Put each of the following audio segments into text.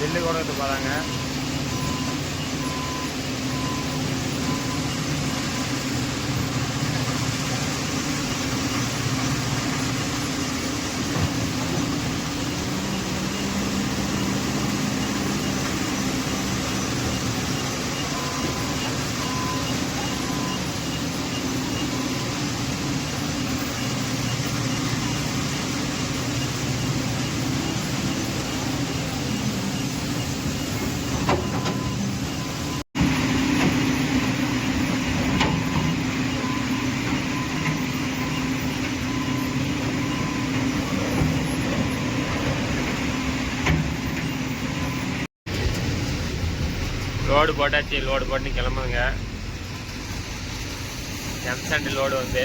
Bill கொடுத்து போகிறாங்க. Load போட்டாச்சு. லோடு போட்டு கிளம்புங்க. எம்சாண்ட் லோடு வந்து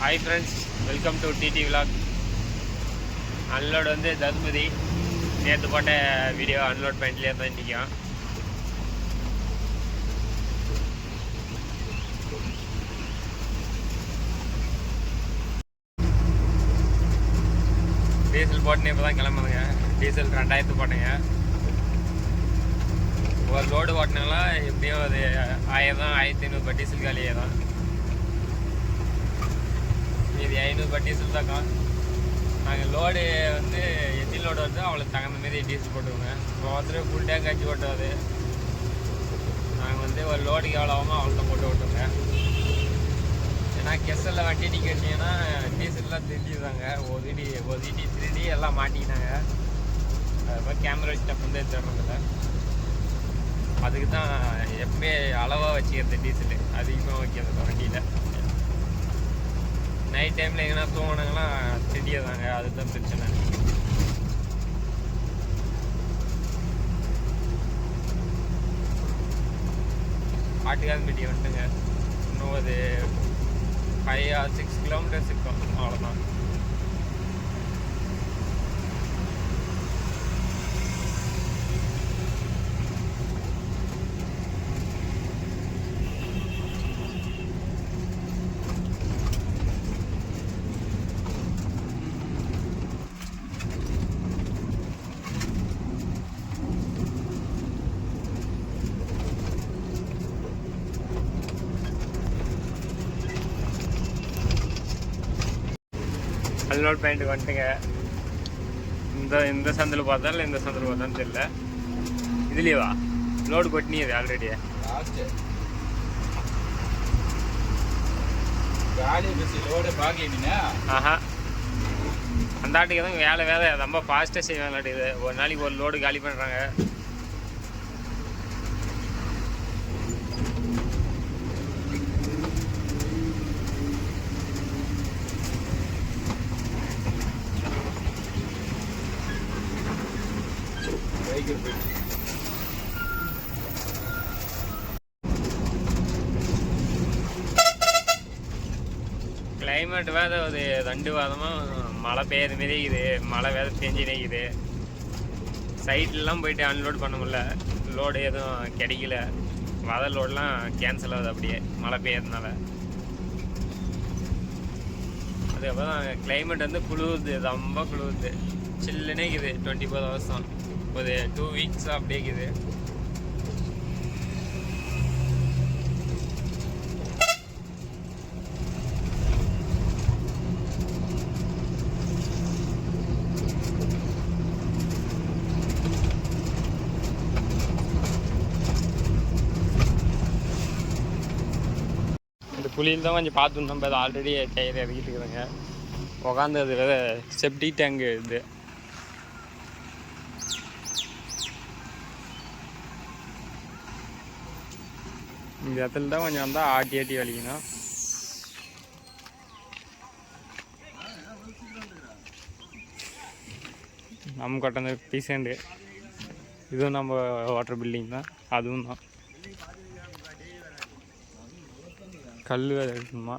hi friends, welcome to DD vlog. Unload வந்து தர்மதி. நேற்று போட்ட வீடியோ அன்லோட் பண்ணிட்டுலேயே தான் நிற்கும். டீசல் போட்டுன்னு இப்போ தான் கிளம்புதுங்க. டீசல் 2000 போட்டேங்க. ஒரு லோடு ஓட்டினாங்களா எப்படியும் அது 1000 தான், 1500 டீசல் காலியே தான். இது 500 டீசல் தான். நாங்கள் லோடு வந்து எத்தி லோடு வந்து அவளுக்கு தகுந்த மாரி டீசல் போட்டுவோங்க. இப்போ ஒருத்தர் ஃபுல் டேங்க் அடிச்சு போட்டுவாது. நாங்கள் வந்து ஒரு லோடுக்கு எவ்வளோ ஆகுமோ அவ்வளோ போட்டு விட்டுவோங்க. ஏன்னா கெஸ்ஸில் வண்டி டிக்கெட் வச்சிங்கன்னா டீசல்லாம் திருடிடுறாங்க. ODD 3D எல்லாம் மாட்டிக்கினாங்க. அதுக்கப்புறம் கேமரா ஸ்டெப் வந்து எடுத்துடுறதில்ல. அதுக்கு தான் எப்பவுமே அளவாக வச்சுக்கிறது. டீசலு அதிகமாக வைக்கிறது வண்டியில். நைட் டைமில் எங்கன்னா தூங்கினாங்கன்னா திட்டியதாங்க. அதுதான் பிரச்சனை. ஆட்டுக்காரன்பட்டி வந்துட்டுங்க. இன்னும் ஒரு 5 or 6 கிலோமீட்டர்ஸ் இருக்கும், அவ்வளோதான். அன்லோட் பாயிண்ட்டுக்கு வந்துட்டுங்க. இந்த சந்தில் பார்த்தா இல்லை இந்த சந்தில் பார்த்தான்னு தெரியல. இதுலேயேவா லோடு கொட்டினியது ஆல்ரெடி. ஆஹா, அந்த ஆட்டுக்கு தான் வேலை ரொம்ப ஃபாஸ்ட்டாக செய்வாங்க. ஒரு நாளைக்கு ஒரு லோடு காலி பண்ணுறாங்க. கிளைமேட் வேறு ஒரு 2 வாரமாக மழை பெய்யுற மாரி இருக்குது. மழை வேறு பெஞ்சினே இருக்குது. சைட்லலாம் போயிட்டு அன்லோட் பண்ண முடியல. லோடு எதுவும் கிடைக்கல. வர லோடெலாம் கேன்சல் ஆகுது அப்படியே மழை பெய்யறதுனால. அதுக்கப்புறம் கிளைமேட் வந்து குளிருது, ரொம்ப குளிருது. சில்லுன்னே இருக்குது. 24 hours தான். ஒரு 2 weeks அப்படியே இருக்குது. இந்த குழியில் தான் கொஞ்சம் பார்த்துன்னு நம்ம ஆல்ரெடி கயிறு இறக்கிட்டு இருக்குதுங்க. உக்காந்து அது வேறு செப்டி டேங்கு இது. இந்த இடத்துல தான் கொஞ்சம் வந்தால் ஆட்டி வலிக்கணும். நம்ம கட்டின பீசேண்டு இதுவும் நம்ம வாட்டர் பில்டிங் தான். அதுவும் தான் கல் வேறு எடுக்கணுமா.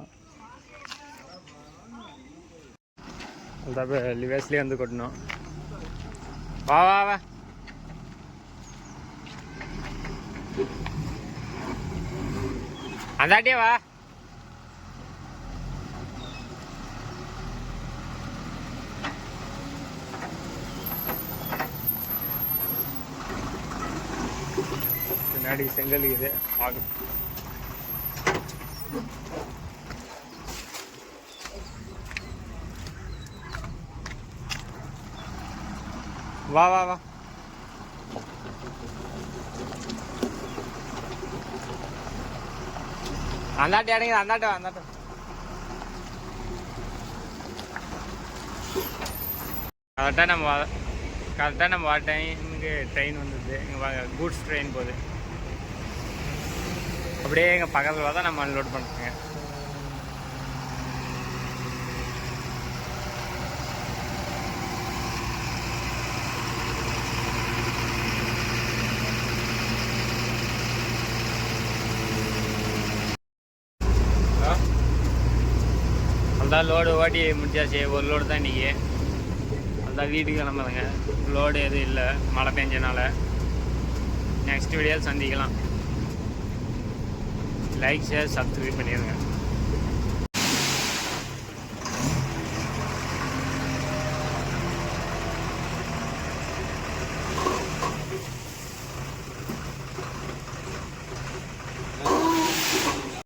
அதுதான் லிவேஸ்லேயே வந்து கொட்டணும். வா வா வா. அந்தாட்டியே வா. பின்னாடி செங்கல் இது ஆகும். வா வா வா. அந்தாட்டி அடங்க, அந்தாட்ட வா, அந்தாட்ட. கரெக்டாக நம்ம வர டைமுக்கு ட்ரெயின் வந்துடுது. இங்கே கூட்ஸ் ட்ரெயின் போகுது. அப்படியே எங்கள் பக்கத்தில் தான் நம்ம அன்லோட் பண்ணுறோங்க. அதுதான் லோடு ஓட்டி முடிச்சாச்சு. ஒரு லோடு தான் இன்றைக்கி. அதுதான் வீட்டுக்கு கிளம்புதுங்க. லோடு எதுவும் இல்லை மழை பெஞ்சனால. நெக்ஸ்ட் வீடியோவில் சந்திக்கலாம். லைக் ஷேர் சப்ஸ்கிரைப் பண்ணிடுங்க.